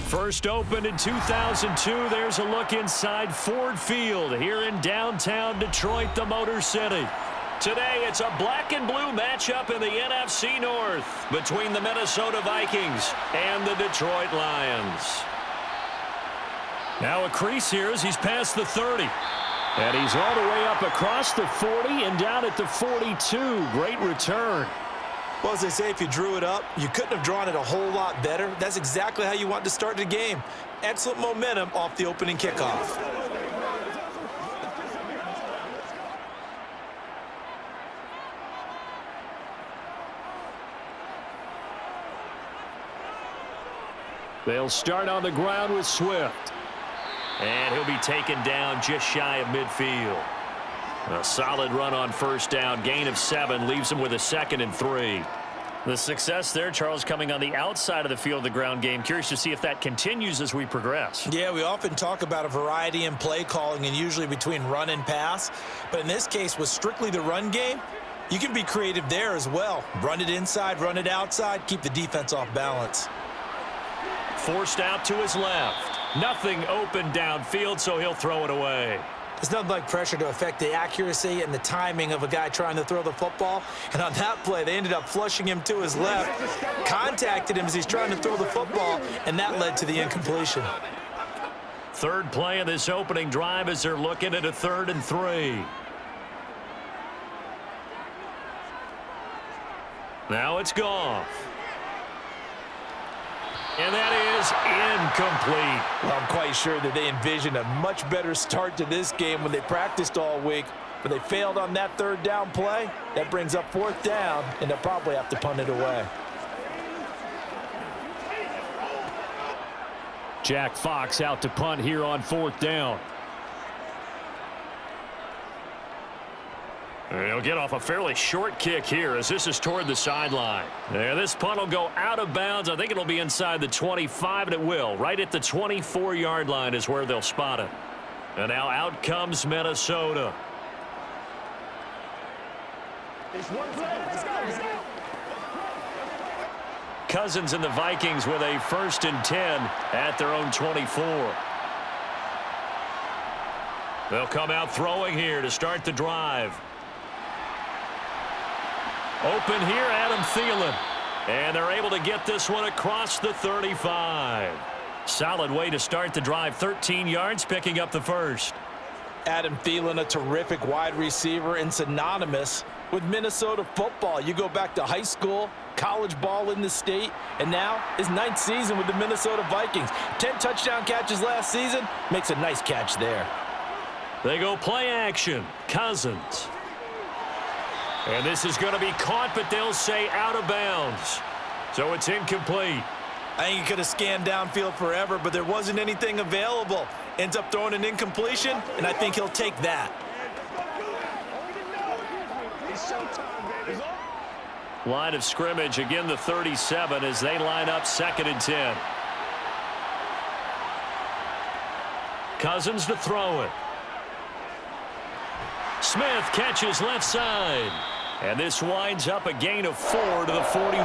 First opened in 2002, there's a look inside Ford Field here in downtown Detroit, the Motor City. Today, it's a black and blue matchup in the NFC North between the Minnesota Vikings and the Detroit Lions. Now a crease here as he's past the 30. And he's all the way up across the 40 and down at the 42. Great return. Well, as they say, if you drew it up, you couldn't have drawn it a whole lot better. That's exactly how you want to start the game. Excellent momentum off the opening kickoff. They'll start on the ground with Swift. And he'll be taken down just shy of midfield. A solid run on first down. Gain of 7 leaves him with a 2nd and 3. The success there, Charles, coming on the outside of the field of the ground game. Curious to see if that continues as we progress. Yeah, we often talk about a variety in play calling and usually between run and pass. But in this case, with strictly the run game, you can be creative there as well. Run it inside, run it outside, keep the defense off balance. Forced out to his left. Nothing open downfield, so he'll throw it away. There's nothing like pressure to affect the accuracy and the timing of a guy trying to throw the football. And on that play, they ended up flushing him to his left, contacted him as he's trying to throw the football, and that led to the incompletion. Third play of this opening drive as they're looking at a 3rd and 3. Now it's Goff. And that is incomplete. Well, I'm quite sure that they envisioned a much better start to this game when they practiced all week, but they failed on that 3rd down play. That brings up 4th down, and they'll probably have to punt it away. Jack Fox out to punt here on 4th down. He'll get off a fairly short kick here as this is toward the sideline. This punt will go out of bounds. I think it'll be inside the 25, and it will. Right at the 24-yard line is where they'll spot it. And now out comes Minnesota. Cousins and the Vikings with a 1st and 10 at their own 24. They'll come out throwing here to start the drive. Open here, Adam Thielen. And they're able to get this one across the 35. Solid way to start the drive. 13 yards, picking up the 1st. Adam Thielen, a terrific wide receiver and synonymous with Minnesota football. You go back to high school, college ball in the state, and now his 9th season with the Minnesota Vikings. 10 touchdown catches last season. Makes a nice catch there. They go play action. Cousins. And this is going to be caught, but they'll say out of bounds. So it's incomplete. I think he could have scanned downfield forever, but there wasn't anything available. Ends up throwing an incompletion, and I think he'll take that. Line of scrimmage, again the 37 as they line up 2nd and 10. Cousins to throw it. Smith catches left side. And this winds up a gain of 4 to the 41.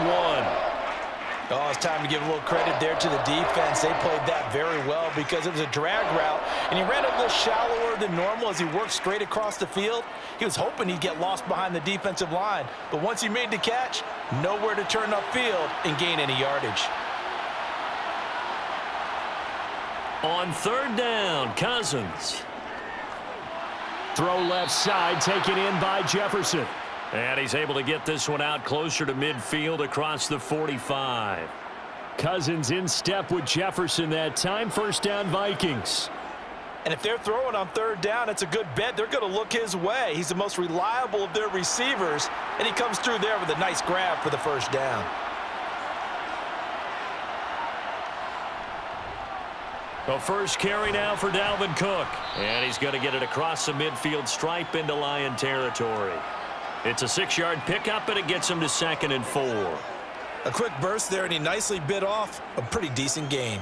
Oh, it's time to give a little credit there to the defense. They played that very well because it was a drag route, and he ran a little shallower than normal as he worked straight across the field. He was hoping he'd get lost behind the defensive line, but once he made the catch, nowhere to turn upfield and gain any yardage. On 3rd down, Cousins. Throw left side, taken in by Jefferson. And he's able to get this one out closer to midfield across the 45. Cousins in step with Jefferson that time. 1st down, Vikings. And if they're throwing on 3rd down, it's a good bet. They're going to look his way. He's the most reliable of their receivers, and he comes through there with a nice grab for the 1st down. The first carry now for Dalvin Cook. And he's going to get it across the midfield stripe into Lion territory. It's a 6-yard pickup, and it gets him to 2nd and 4. A quick burst there, and he nicely bit off a pretty decent gain.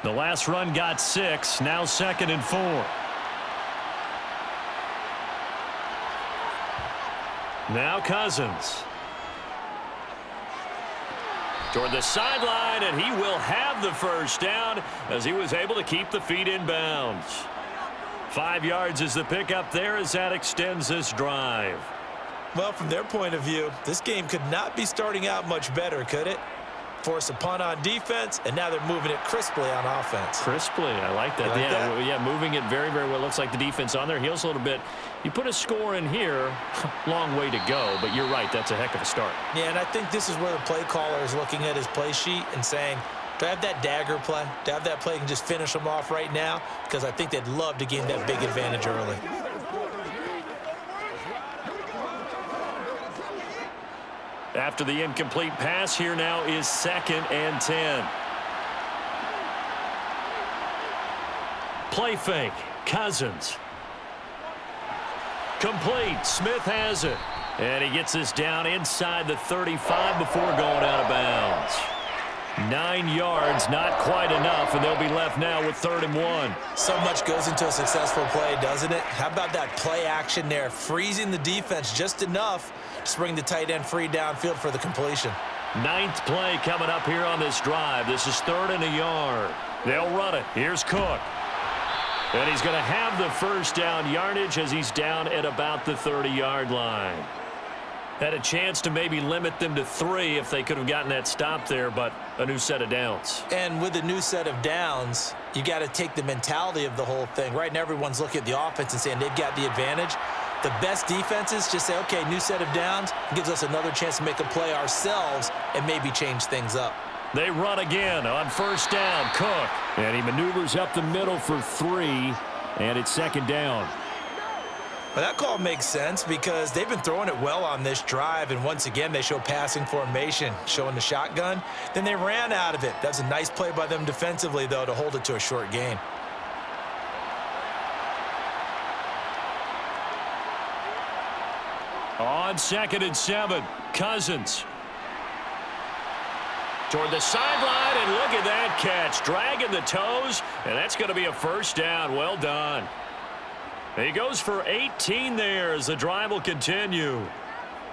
The last run got 6, now 2nd and 4. Now Cousins. toward the sideline, and he will have the first down as he was able to keep the feet in bounds. 5 yards is the pickup there as that extends this drive. Well, from their point of view, this game could not be starting out much better, could it? Force a punt on defense, and now they're moving it crisply on offense. Crisply, I like that. Yeah, moving it very, very well. Looks like the defense on their heels a little bit. You put a score in here, long way to go, but you're right, that's a heck of a start. Yeah, and I think this is where the play caller is looking at his play sheet and saying, do I have that dagger play? Do I have that play and just finish them off right now? Because I think they'd love to gain that big advantage early. After the incomplete pass, here now is 2nd and 10. Play fake. Cousins. Complete. Smith has it. And he gets this down inside the 35 before going out of bounds. 9 yards, not quite enough, and they'll be left now with 3rd and 1. So much goes into a successful play, doesn't it? How about that play action there, freezing the defense just enough to bring the tight end free downfield for the completion. 9th play coming up here on this drive. This is 3rd and a yard. They'll run it. Here's Cook. And he's going to have the first down yardage as he's down at about the 30-yard line. Had a chance to maybe limit them to 3 if they could have gotten that stop there, but a new set of downs. And with a new set of downs, you got to take the mentality of the whole thing. Right now, everyone's looking at the offense and saying they've got the advantage. The best defenses just say, okay, new set of downs, gives us another chance to make a play ourselves and maybe change things up. They run again on first down. Cook. And he maneuvers up the middle for 3, and it's 2nd down. Well, that call makes sense because they've been throwing it well on this drive, and once again, they show passing formation, showing the shotgun. Then they ran out of it. That's a nice play by them defensively, though, to hold it to a short gain. On 2nd and 7, Cousins. Toward the sideline, and look at that catch. Dragging the toes, and that's going to be a first down. Well done. He goes for 18 there as the drive will continue.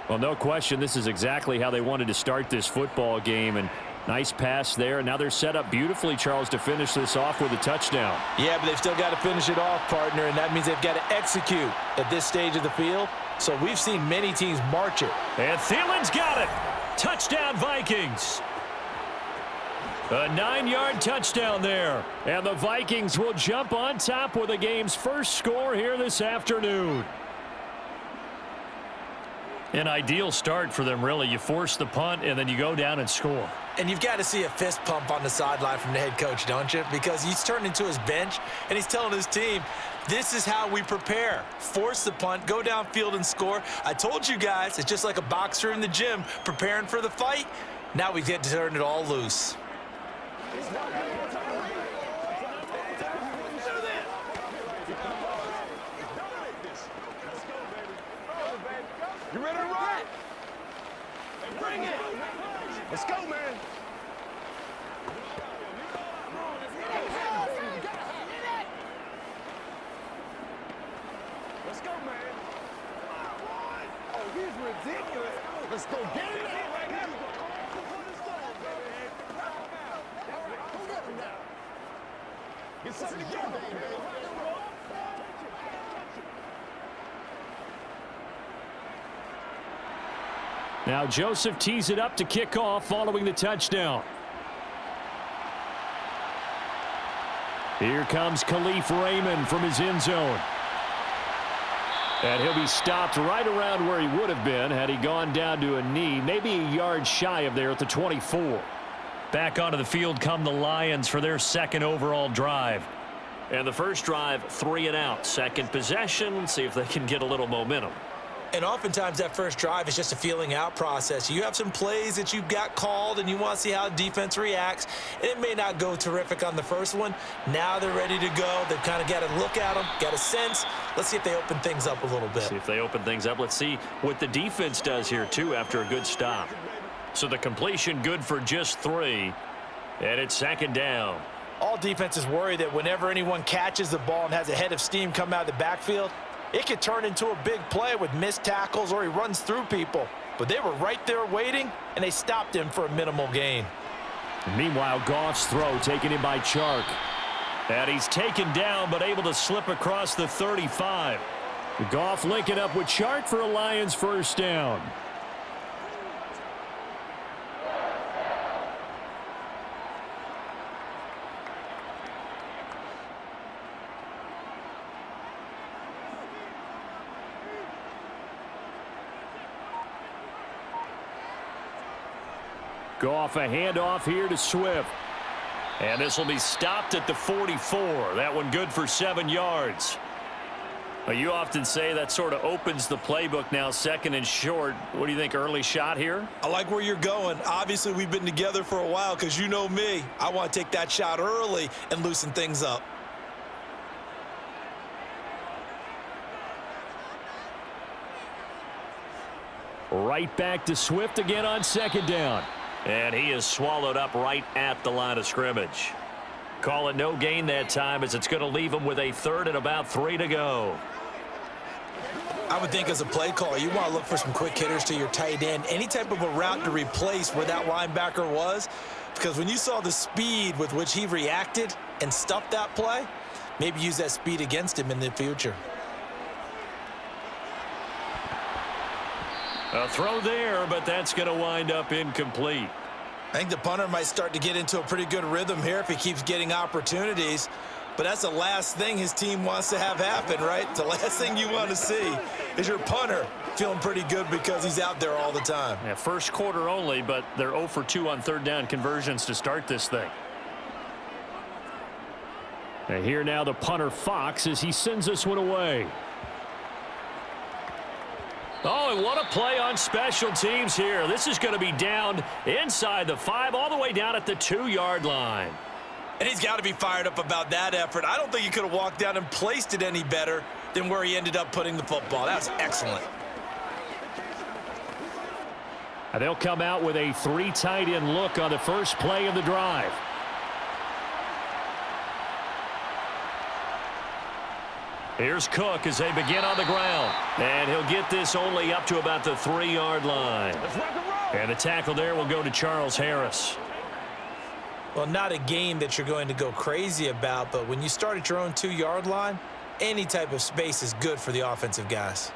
Well, no question, this is exactly how they wanted to start this football game. And nice pass there. And now they're set up beautifully, Charles, to finish this off with a touchdown. Yeah, but they've still got to finish it off, partner, and that means they've got to execute at this stage of the field. So we've seen many teams march it. And Thielen's got it. Touchdown, Vikings. A 9-yard touchdown there. And the Vikings will jump on top with the game's first score here this afternoon. An ideal start for them, really. You force the punt, and then you go down and score. And you've got to see a fist pump on the sideline from the head coach, don't you? Because he's turned into his bench, and he's telling his team, this is how we prepare. Force the punt, go downfield and score. I told you guys, it's just like a boxer in the gym preparing for the fight. Now we get to turn it all loose. You ready to ride? Hey, bring it. Let's go, man. Let's go, man. Oh, he's ridiculous. Let's go get it. Get something together, baby. Now Joseph tees it up to kick off following the touchdown. Here comes Khalif Raymond from his end zone. And he'll be stopped right around where he would have been had he gone down to a knee, maybe a yard shy of there at the 24. Back onto the field come the Lions for their 2nd overall drive. And the first drive, 3 and out. 2nd possession, see if they can get a little momentum. And oftentimes that first drive is just a feeling out process. You have some plays that you've got called and you want to see how the defense reacts. And it may not go terrific on the first one. Now they're ready to go. They've kind of got to look at them, got a sense. Let's see if they open things up a little bit. See if they open things up. Let's see what the defense does here, too, after a good stop. So the completion good for just 3. And it's 2nd down. All defenses worry that whenever anyone catches the ball and has a head of steam come out of the backfield, it could turn into a big play with missed tackles or he runs through people. but they were right there waiting, and they stopped him for a minimal gain. Meanwhile, Goff's throw taken in by Chark. And he's taken down, but able to slip across the 35. Goff linking up with Chark for a Lions first down. Goff, a handoff here to Swift. And this will be stopped at the 44. That one good for 7 yards. Well, you often say that sort of opens the playbook now, second and short. What do you think, early shot here? I like where you're going. Obviously, we've been together for a while because you know me. I want to take that shot early and loosen things up. Right back to Swift again on second down. And he is swallowed up right at the line of scrimmage. Call it no gain that time as it's going to leave him with a third and about 3 to go. I would think as a play caller, you want to look for some quick hitters to your tight end. Any type of a route to replace where that linebacker was. Because when you saw the speed with which he reacted and stuffed that play, maybe use that speed against him in the future. A throw there, but that's going to wind up incomplete. I think the punter might start to get into a pretty good rhythm here if he keeps getting opportunities. But that's the last thing his team wants to have happen, right? The last thing you want to see is your punter feeling pretty good because he's out there all the time. Yeah, first quarter only, but they're 0 for 2 on third down conversions to start this thing. And here now the punter Fox as he sends this one away. Oh, and what a play on special teams here. This is going to be down inside the 5 all the way down at the 2-yard line. And he's got to be fired up about that effort. I don't think he could have walked down and placed it any better than where he ended up putting the football. That was excellent. And they'll come out with a 3 tight end look on the first play of the drive. Here's Cook as they begin on the ground. And he'll get this only up to about the 3-yard line. And the tackle there will go to Charles Harris. Well, not a game that you're going to go crazy about, but when you start at your own 2-yard line, any type of space is good for the offensive guys.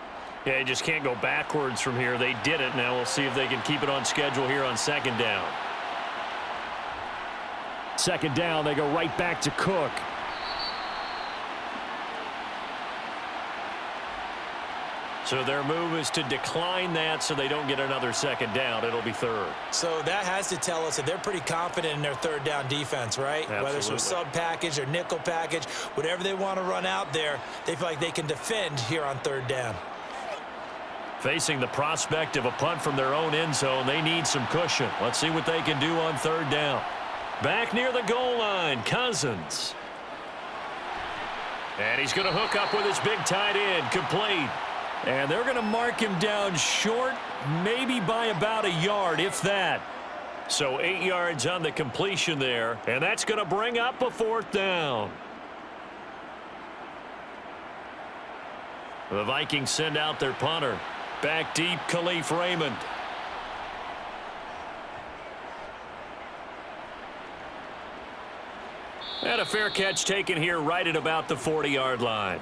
Yeah, you just can't go backwards from here. They did it. Now we'll see if they can keep it on schedule here on second down. Second down, they go right back to Cook. So their move is to decline that so they don't get another second down. It'll be third. So that has to tell us that they're pretty confident in their third down defense, right? Absolutely. Whether it's a sub package or nickel package, whatever they want to run out there, they feel like they can defend here on third down. Facing the prospect of a punt from their own end zone, they need some cushion. Let's see what they can do on third down. Back near the goal line, Cousins. And he's going to hook up with his big tight end, complete. And they're going to mark him down short, maybe by about a yard, if that. So 8 yards on the completion there, and that's going to bring up a fourth down. The Vikings send out their punter. Back deep, Khalif Raymond. And a fair catch taken here right at about the 40-yard line.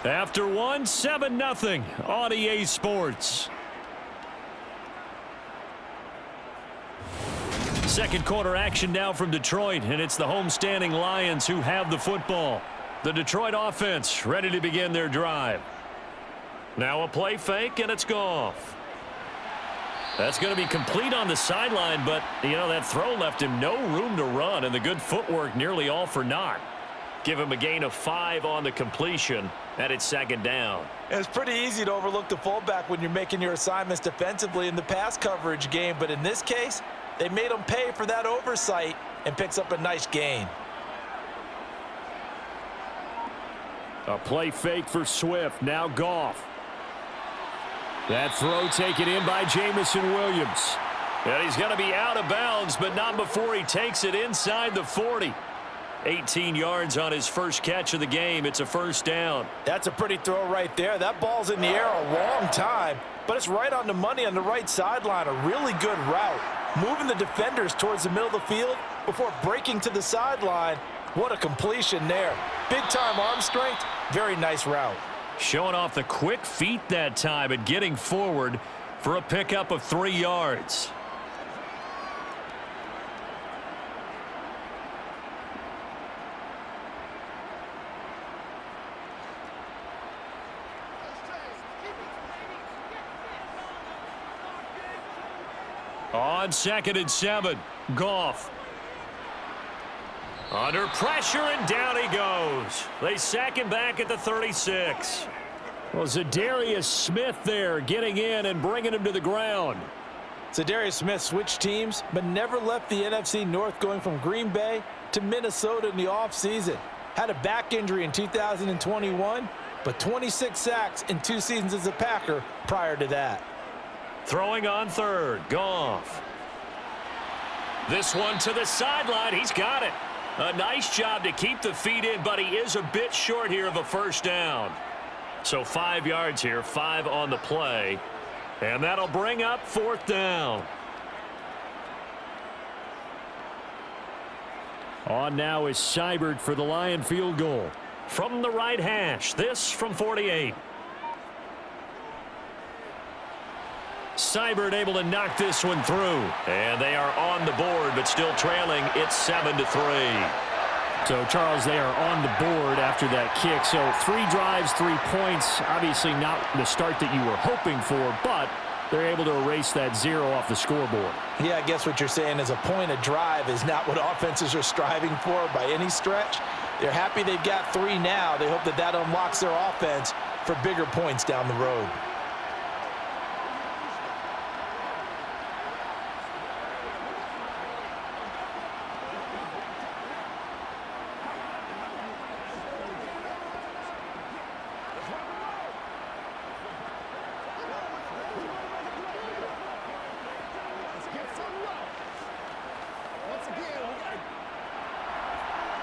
After one, 7-0 on EA Sports. Second quarter action now from Detroit, and it's the homestanding Lions who have the football. The Detroit offense ready to begin their drive. Now a play fake, and it's Goff. That's going to be complete on the sideline, but, you know, that throw left him no room to run, and the good footwork nearly all for naught. Give him a gain of 5 on the completion, and it's second down. And it's pretty easy to overlook the fullback when you're making your assignments defensively in the pass coverage game, but in this case, they made him pay for that oversight and picks up a nice gain. A play fake for Swift, now Goff. That throw taken in by Jamison Williams. And he's going to be out of bounds, but not before he takes it inside the 40. 18 yards on his first catch of the game. It's a first down. That's a pretty throw right there. That ball's in the air a long time, but it's right on the money on the right sideline. A really good route. Moving the defenders towards the middle of the field before breaking to the sideline. What a completion there. Big-time arm strength. Very nice route. Showing off the quick feet that time and getting forward for a pickup of 3 yards. On 2nd and 7, Goff. Under pressure, and down he goes. They sack him back at the 36. Well, Zadarius Smith there getting in and bringing him to the ground. Zadarius Smith switched teams, but never left the NFC North, going from Green Bay to Minnesota in the offseason. Had a back injury in 2021, but 26 sacks in 2 seasons as a Packer prior to that. Throwing on 3rd, Goff. This one to the sideline. He's got it. A nice job to keep the feet in, but he is a bit short here of a first down. So 5 yards here, 5 on the play. And that'll bring up 4th down. On now is Seibert for the Lion field goal. From the right hash, this from 48. Seibert able to knock this one through. And they are on the board, but still trailing. It's 7-3. So, Charles, they are on the board after that kick. So 3 drives, 3 points. Obviously not the start that you were hoping for, but they're able to erase that 0 off the scoreboard. Yeah, I guess what you're saying is a point of drive is not what offenses are striving for by any stretch. They're happy they've got 3 now. They hope that that unlocks their offense for bigger points down the road.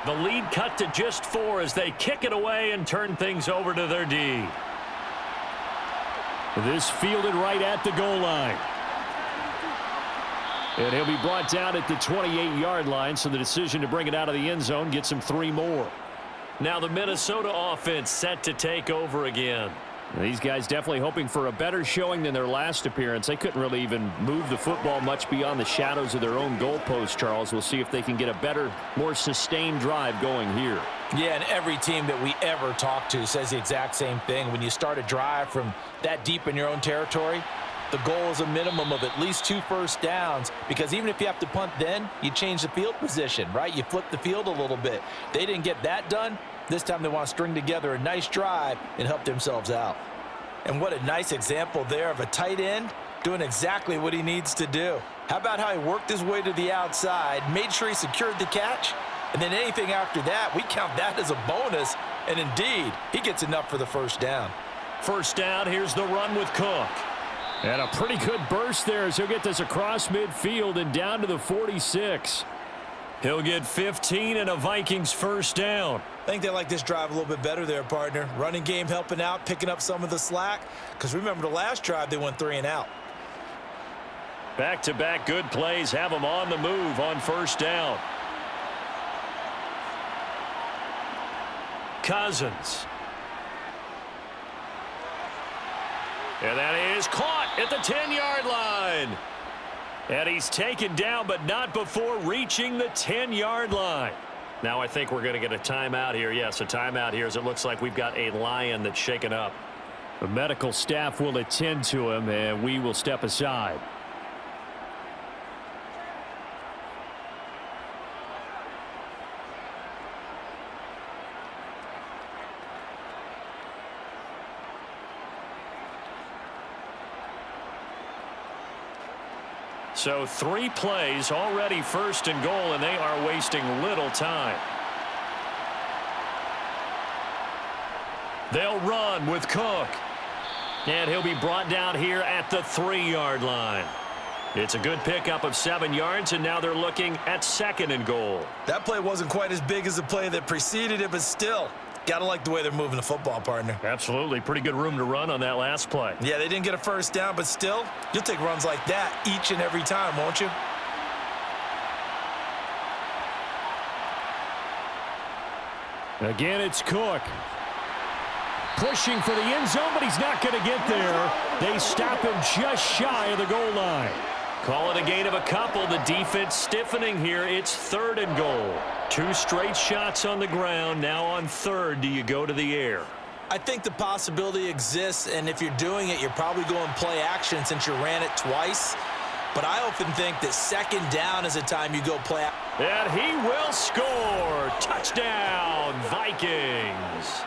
The lead cut to just 4 as they kick it away and turn things over to their D. This fielded right at the goal line. And he'll be brought down at the 28-yard line, so the decision to bring it out of the end zone gets him 3 more. Now the Minnesota offense set to take over again. These guys definitely hoping for a better showing than their last appearance. They couldn't really even move the football much beyond the shadows of their own goalpost, Charles. We'll see if they can get a better, more sustained drive going here. Yeah, and every team that we ever talk to says the exact same thing. When you start a drive from that deep in your own territory, the goal is a minimum of at least 2 first downs, because even if you have to punt then, you change the field position, right? You flip the field a little bit. They didn't get that done. This time they want to string together a nice drive and help themselves out. And what a nice example there of a tight end doing exactly what he needs to do. How about how he worked his way to the outside, made sure he secured the catch, and then anything after that, we count that as a bonus. And indeed, he gets enough for the first down. First down, here's the run with Cook. And a pretty good burst there as he'll get this across midfield and down to the 46. He'll get 15 and a Vikings first down. I think they like this drive a little bit better there, partner. Running game helping out, picking up some of the slack. Because remember, the last drive, they went 3 and out. Back-to-back good plays have them on the move on first down. Cousins. And that is caught at the 10-yard line. And he's taken down, but not before reaching the 10-yard line. Now I think we're going to get a timeout here. Yes, a timeout here, as it looks like we've got a Lion that's shaken up. The medical staff will attend to him, and we will step aside. So 3 plays already first and goal, and they are wasting little time. They'll run with Cook. And he'll be brought down here at the 3-yard line. It's a good pickup of 7 yards, and now they're looking at 2nd and goal. That play wasn't quite as big as the play that preceded it, but still, got to like the way they're moving the football, partner. Absolutely. Pretty good room to run on that last play. Yeah, they didn't get a first down, but still, you'll take runs like that each and every time, won't you? Again, it's Cook. Pushing for the end zone, but he's not going to get there. They stop him just shy of the goal line. Call it a gain of a couple. The defense stiffening here. It's 3rd and goal. 2 straight shots on the ground. Now on 3rd, do you go to the air? I think the possibility exists, and if you're doing it, you're probably going play action since you ran it twice. But I often think that 2nd down is a time you go play. And he will score. Touchdown, Vikings.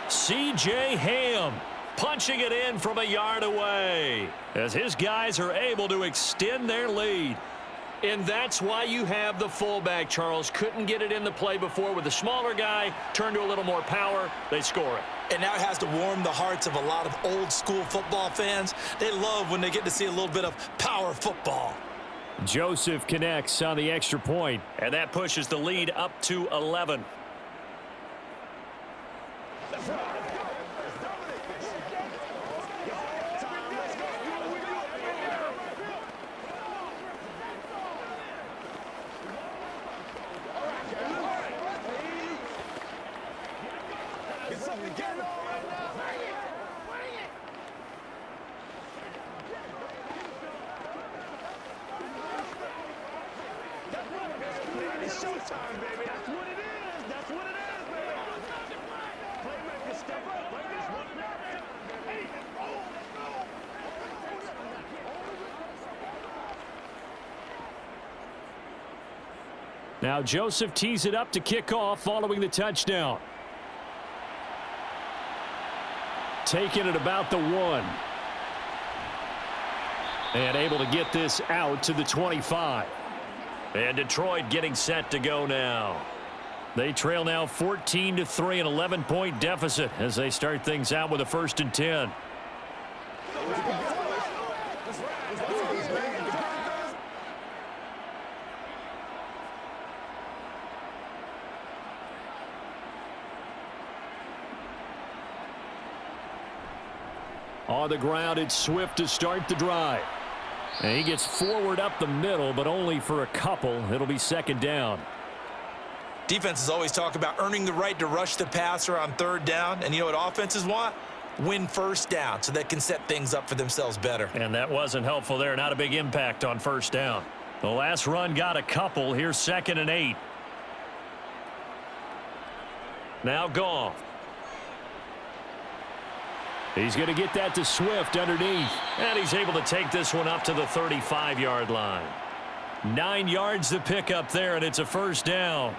C.J. Ham punching it in from a yard away as his guys are able to extend their lead. And that's why you have the fullback, Charles. Couldn't get it in the play before with the smaller guy. Turned to a little more power. They score it. And now it has to warm the hearts of a lot of old-school football fans. They love when they get to see a little bit of power football. Joseph connects on the extra point. And that pushes the lead up to 11. It's showtime, baby. That's what it is. That's what it is, baby. Playmakers step up. Playmakers want to hey, let's go. Now Joseph tees it up to kick off following the touchdown. Taking it about the 1. And able to get this out to the 25. And Detroit getting set to go now. They trail now 14-3, an 11-point deficit as they start things out with a 1st and 10. On the ground, it's Swift to start the drive. And he gets forward up the middle, but only for a couple. It'll be 2nd down. Defenses always talk about earning the right to rush the passer on 3rd down. And you know what offenses want? Win 1st down so they can set things up for themselves better. And that wasn't helpful there. Not a big impact on 1st down. The last run got a couple. Here's 2nd and 8. Now Goff. He's going to get that to Swift underneath. And he's able to take this one up to the 35-yard line. 9 yards to pick up there, and it's a 1st down.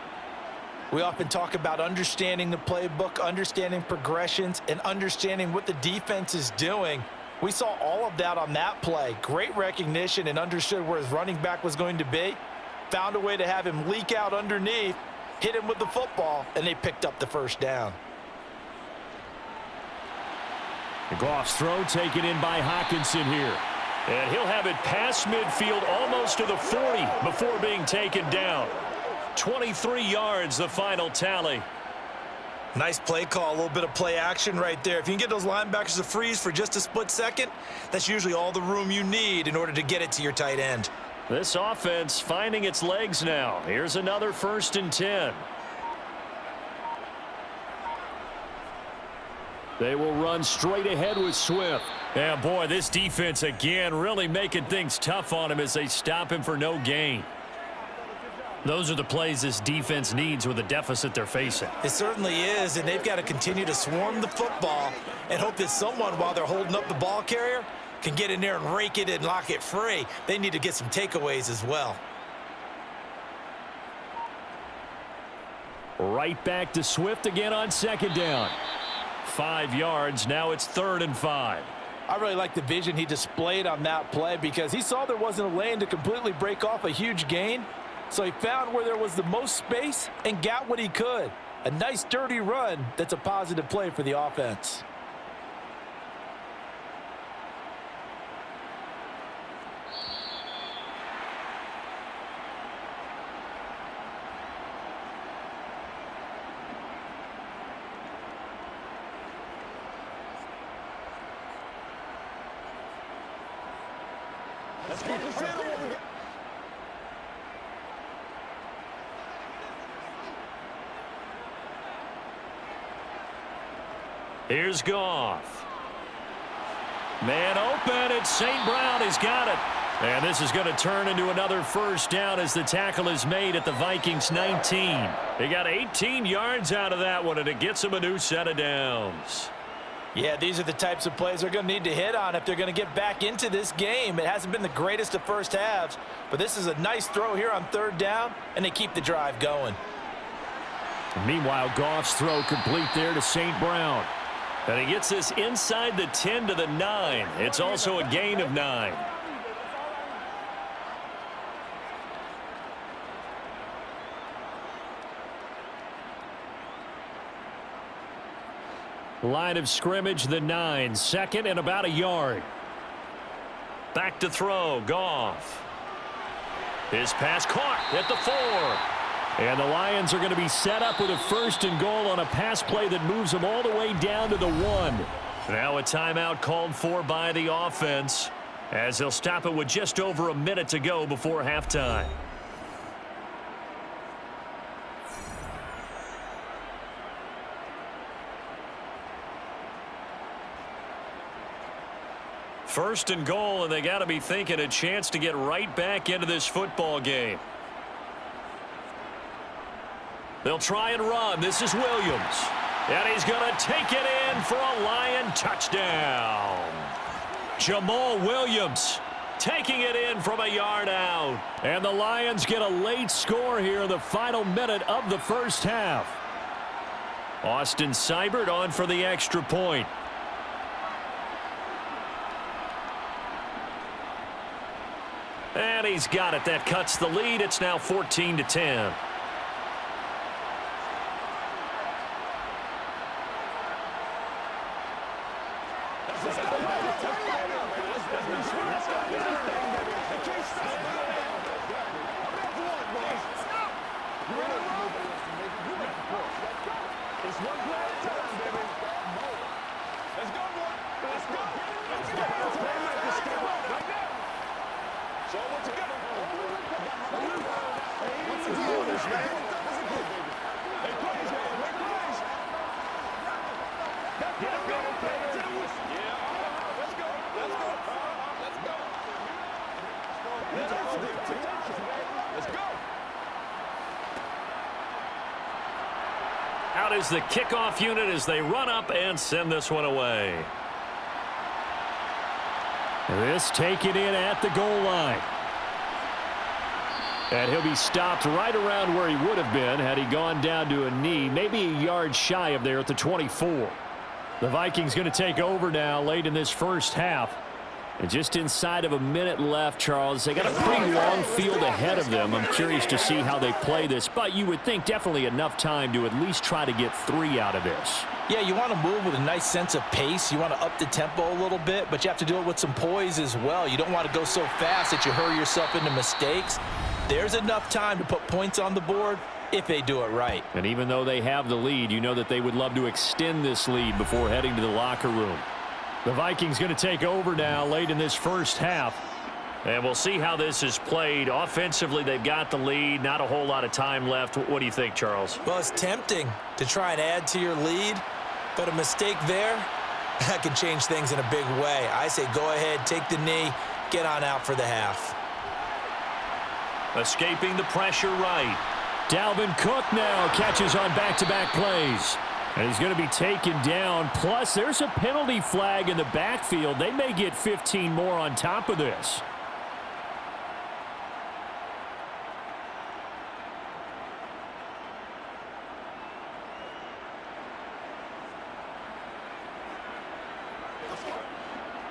We often talk about understanding the playbook, understanding progressions, and understanding what the defense is doing. We saw all of that on that play. Great recognition and understood where his running back was going to be. Found a way to have him leak out underneath, hit him with the football, and they picked up the 1st down. Goff's throw taken in by Hockenson here. And he'll have it past midfield almost to the 40 before being taken down. 23 yards, the final tally. Nice play call, a little bit of play action right there. If you can get those linebackers to freeze for just a split second, that's usually all the room you need in order to get it to your tight end. This offense finding its legs now. Here's another 1st and 10. They will run straight ahead with Swift. Yeah, boy, this defense again really making things tough on him as they stop him for no gain. Those are the plays this defense needs with the deficit they're facing. It certainly is, and they've got to continue to swarm the football and hope that someone, while they're holding up the ball carrier, can get in there and rake it and lock it free. They need to get some takeaways as well. Right back to Swift again on 2nd down. 5 yards. Now it's 3rd and 5. I really like the vision he displayed on that play because he saw there wasn't a lane to completely break off a huge gain. So he found where there was the most space and got what he could. A nice dirty run that's a positive play for the offense. Here's Goff. Man open. It's St. Brown. He's got it. And this is going to turn into another first down as the tackle is made at the Vikings 19. They got 18 yards out of that one, and it gets them a new set of downs. Yeah, these are the types of plays they're going to need to hit on if they're going to get back into this game. It hasn't been the greatest of first halves, but this is a nice throw here on third down, and they keep the drive going. Meanwhile, Goff's throw complete there to St. Brown. And he gets this inside the 10 to the 9. It's also a gain of 9. Line of scrimmage, the 9. Second and about a yard. Back to throw, Goff. His pass caught at the 4. And the Lions are going to be set up with a first and goal on a pass play that moves them all the way down to the 1. Now a timeout called for by the offense, as they'll stop it with just over a minute to go before halftime. First and goal, and they got to be thinking a chance to get right back into this football game. They'll try and run. This is Williams. And he's going to take it in for a Lion touchdown. Jamal Williams taking it in from a yard out. And the Lions get a late score here in the final minute of the first half. Austin Seibert on for the extra point. And he's got it. That cuts the lead. It's now 14-10. Out is the kickoff unit as they run up and send this one away. This taken in at the goal line. And he'll be stopped right around where he would have been had he gone down to a knee, maybe a yard shy of there at the 24. The Vikings going to take over now late in this first half. And just inside of a minute left, Charles. They got a pretty long field ahead of them. I'm curious to see how they play this, but you would think definitely enough time to at least try to get 3 out of this. Yeah, you want to move with a nice sense of pace. You want to up the tempo a little bit, but you have to do it with some poise as well. You don't want to go so fast that you hurry yourself into mistakes. There's enough time to put points on the board if they do it right. And even though they have the lead, you know that they would love to extend this lead before heading to the locker room. The Vikings going to take over now late in this first half. And we'll see how this is played. Offensively, they've got the lead. Not a whole lot of time left. What do you think, Charles? Well, it's tempting to try and add to your lead, but a mistake there, that can change things in a big way. I say go ahead, take the knee, get on out for the half. Escaping the pressure right. Dalvin Cook now catches on back-to-back plays. And he's going to be taken down. Plus, there's a penalty flag in the backfield. They may get 15 more on top of this.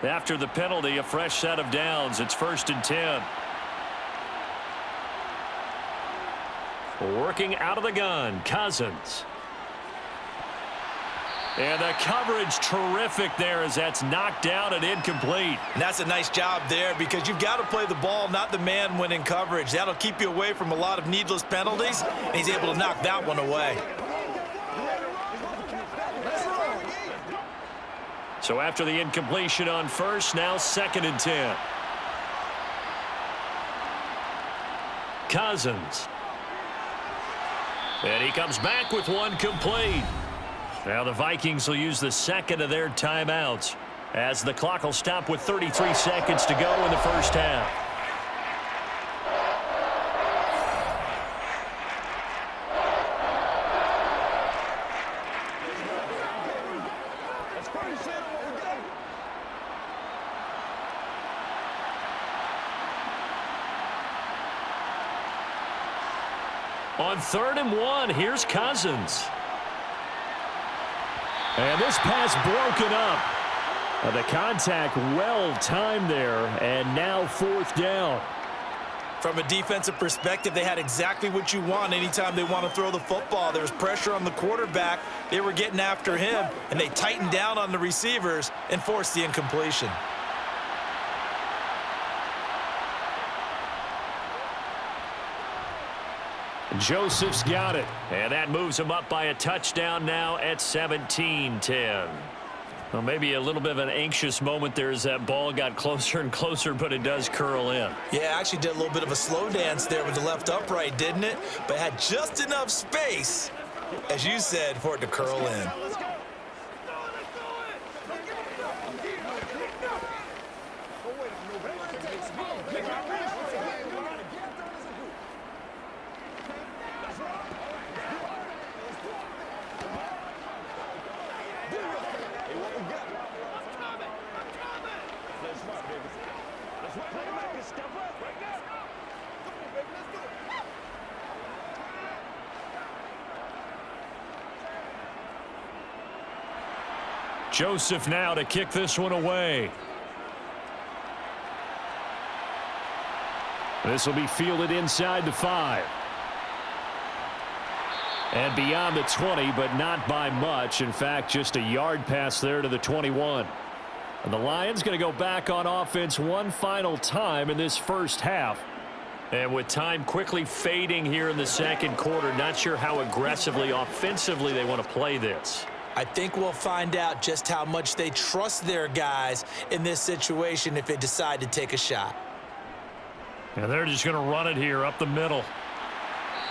After the penalty, a fresh set of downs. It's 1st and 10. Working out of the gun, Cousins. And the coverage terrific there as that's knocked down and incomplete. And that's a nice job there because you've got to play the ball, not the man when in coverage. That'll keep you away from a lot of needless penalties, and he's able to knock that one away. So after the incompletion on first, now 2nd and 10. Cousins. And he comes back with one complete. Now the Vikings will use the second of their timeouts as the clock will stop with 33 seconds to go in the first half. On 3rd and 1, here's Cousins. And this pass broken up. The contact well timed there, and now 4th down. From a defensive perspective, they had exactly what you want anytime they want to throw the football. There was pressure on the quarterback. They were getting after him, and they tightened down on the receivers and forced the incompletion. Joseph's got it. And that moves him up by a touchdown now at 17-10. Well, maybe a little bit of an anxious moment there as that ball got closer and closer, but it does curl in. Yeah, actually did a little bit of a slow dance there with the left upright, didn't it? But had just enough space, as you said, for it to curl in. Joseph now to kick this one away. This will be fielded inside the 5. And beyond the 20, but not by much. In fact, just a yard pass there to the 21. And the Lions going to go back on offense one final time in this first half. And with time quickly fading here in the second quarter, not sure how aggressively, offensively they want to play this. I think we'll find out just how much they trust their guys in this situation if they decide to take a shot. And they're just going to run it here up the middle.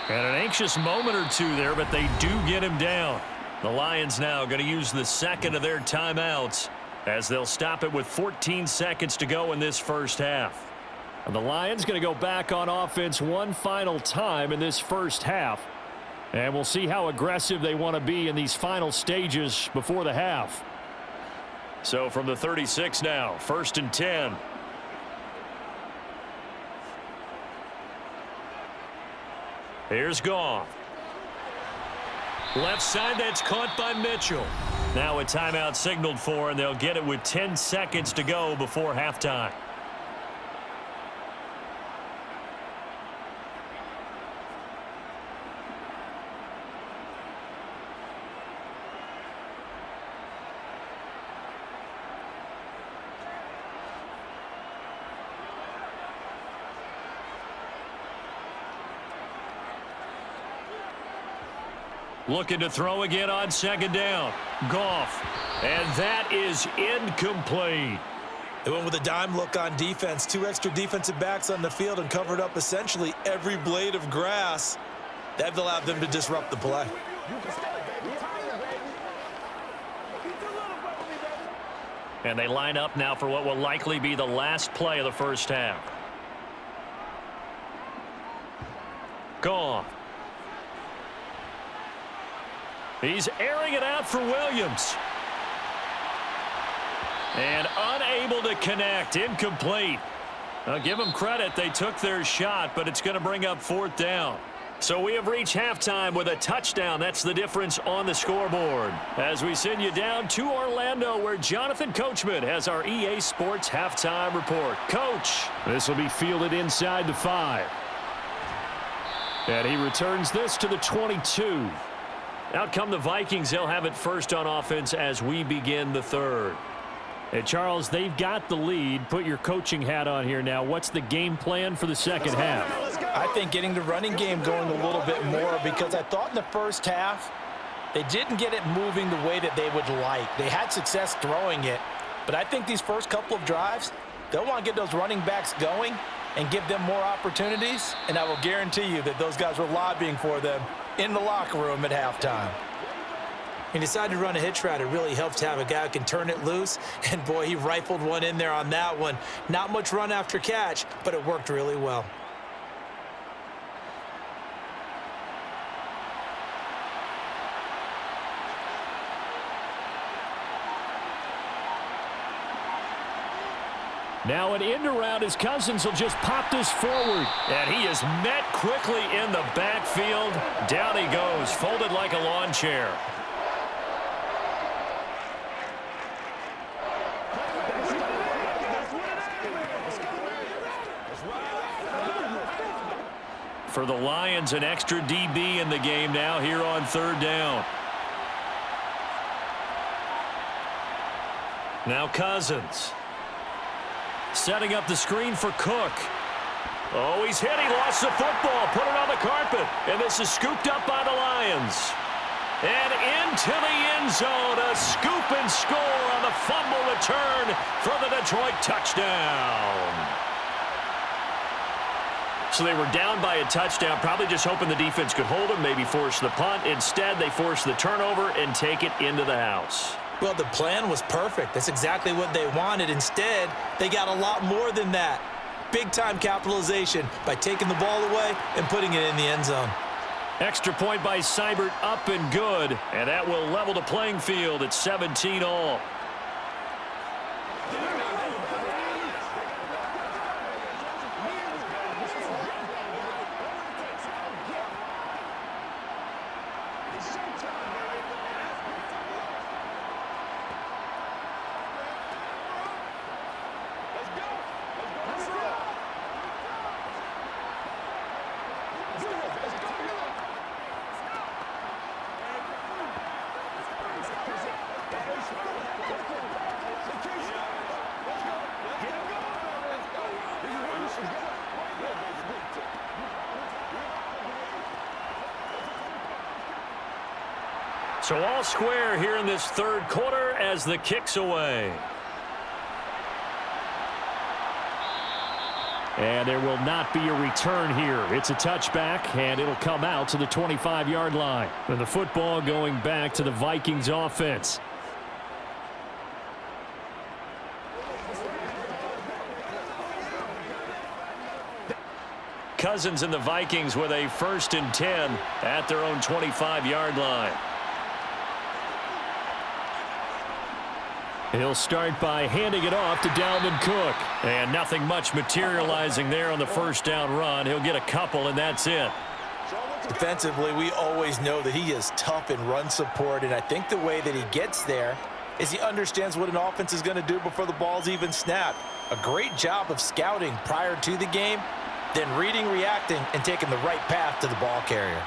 And an anxious moment or two there, but they do get him down. The Lions now going to use the second of their timeouts as they'll stop it with 14 seconds to go in this first half. And the Lions going to go back on offense one final time in this first half. And we'll see how aggressive they want to be in these final stages before the half. So from the 36 now, 1st and 10. Here's Goff. Left side, that's caught by Mitchell. Now a timeout signaled for, and they'll get it with 10 seconds to go before halftime. Looking to throw again on 2nd down. Goff. And that is incomplete. They went with a dime look on defense. 2 extra defensive backs on the field and covered up essentially every blade of grass. That allowed them to disrupt the play. And they line up now for what will likely be the last play of the first half. Goff. He's airing it out for Williams. And unable to connect. Incomplete. I'll give them credit. They took their shot, but it's going to bring up 4th down. So we have reached halftime with a touchdown. That's the difference on the scoreboard. As we send you down to Orlando, where Jonathan Coachman has our EA Sports halftime report. Coach. This will be fielded inside the 5. And he returns this to the 22. Out come the Vikings. They'll have it first on offense as we begin the 3rd. Hey, Charles, they've got the lead. Put your coaching hat on here now. What's the game plan for the second half? I think getting the running game going a little bit more, because I thought in the first half they didn't get it moving the way that they would like. They had success throwing it, but I think these first couple of drives, they'll want to get those running backs going and give them more opportunities, and I will guarantee you that those guys were lobbying for them in the locker room at halftime. He decided to run a hitch route. It really helps to have a guy who can turn it loose, and boy, he rifled one in there on that one. Not much run after catch, but it worked really well. Now an end around his Cousins will just pop this forward. And he is met quickly in the backfield. Down he goes, folded like a lawn chair. For the Lions, an extra DB in the game now here on third down. Now Cousins. Setting up the screen for Cook. Oh, he's hit. He lost the football. Put it on the carpet. And this is scooped up by the Lions. And into the end zone. A scoop and score on the fumble return for the Detroit touchdown. So they were down by a touchdown, probably just hoping the defense could hold them, maybe force the punt. Instead, they forced the turnover and take it into the house. Well, the plan was perfect. That's exactly what they wanted. Instead, they got a lot more than that. Big-time capitalization by taking the ball away and putting it in the end zone. Extra point by Seibert, up and good. And that will level the playing field at 17 all. So all square here in this third quarter as the kick's away. And there will not be a return here. It's a touchback, and it'll come out to the 25-yard line. And the football going back to the Vikings offense. Cousins and the Vikings with a 1st and 10 at their own 25-yard line. He'll start by handing it off to Dalvin Cook. And nothing much materializing there on the first down run. He'll get a couple, and that's it. Defensively, we always know that he is tough in run support, and I think the way that he gets there is he understands what an offense is going to do before the ball's even snapped. A great job of scouting prior to the game, then reading, reacting, and taking the right path to the ball carrier.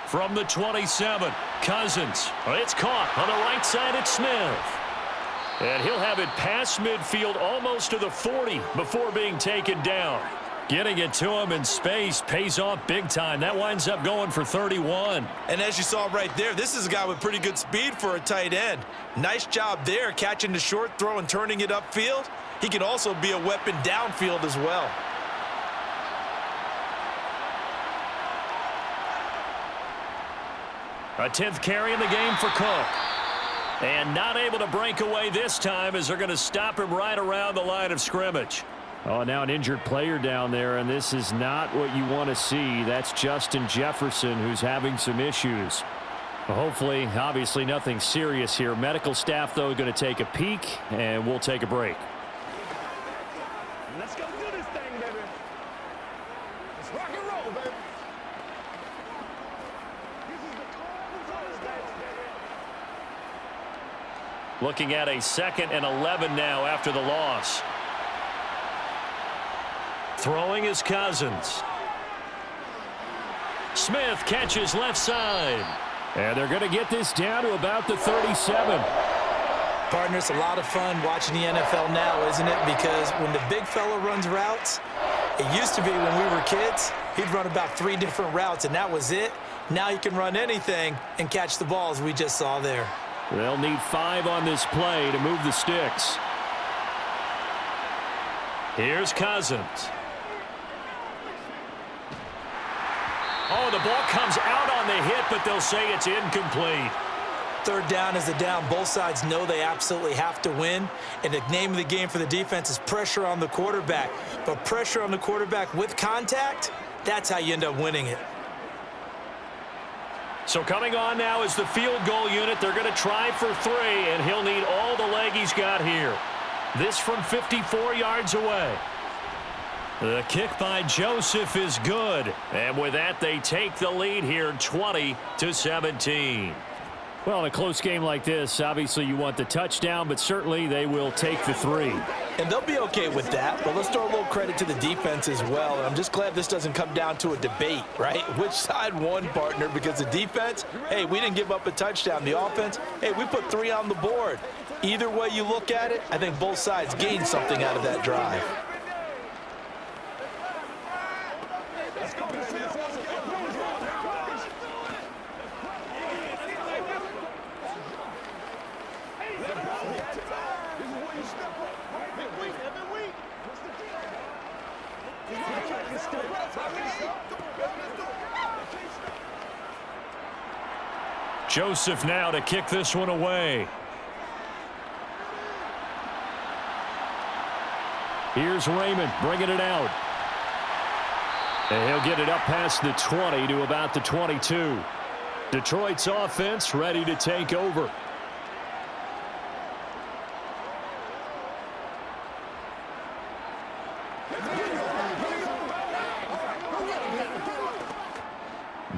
From the 27, Cousins. It's caught on the right side. It's Smith. And he'll have it past midfield almost to the 40 before being taken down. Getting it to him in space pays off big time. That winds up going for 31. And as you saw right there, this is a guy with pretty good speed for a tight end. Nice job there catching the short throw and turning it upfield. He can also be a weapon downfield as well. A 10th carry in the game for Cook. And not able to break away this time as they're going to stop him right around the line of scrimmage. Oh, now an injured player down there, and this is not what you want to see. That's Justin Jefferson, who's having some issues. Well, hopefully, obviously nothing serious here. Medical staff, though, going to take a peek, and we'll take a break. Let's go do this thing, baby. Let's rock and roll, baby. This is the Cardinals on the stage, baby. Looking at a 2nd and 11 now after the loss. Throwing is Cousins. Smith catches left side. And they're going to get this down to about the 37. Partner, it's a lot of fun watching the NFL now, isn't it? Because when the big fella runs routes, it used to be when we were kids, he'd run about 3 different routes, and that was it. Now he can run anything and catch the balls we just saw there. They'll need 5 on this play to move the sticks. Here's Cousins. Oh, the ball comes out on the hit, but they'll say it's incomplete. Third down is a down. Both sides know they absolutely have to win. And the name of the game for the defense is pressure on the quarterback. But pressure on the quarterback with contact, that's how you end up winning it. So coming on now is the field goal unit. They're going to try for 3, and he'll need all the leg he's got here. This from 54 yards away. The kick by Joseph is good. And with that, they take the lead here 20-17. Well, in a close game like this, obviously you want the touchdown, but certainly they will take the 3. And they'll be okay with that, but let's throw a little credit to the defense as well. And I'm just glad this doesn't come down to a debate, right? Which side won, partner? Because the defense, hey, we didn't give up a touchdown. The offense, hey, we put 3 on the board. Either way you look at it, I think both sides gained something out of that drive. Joseph now to kick this one away. Here's Raymond bringing it out. And he'll get it up past the 20 to about the 22. Detroit's offense ready to take over.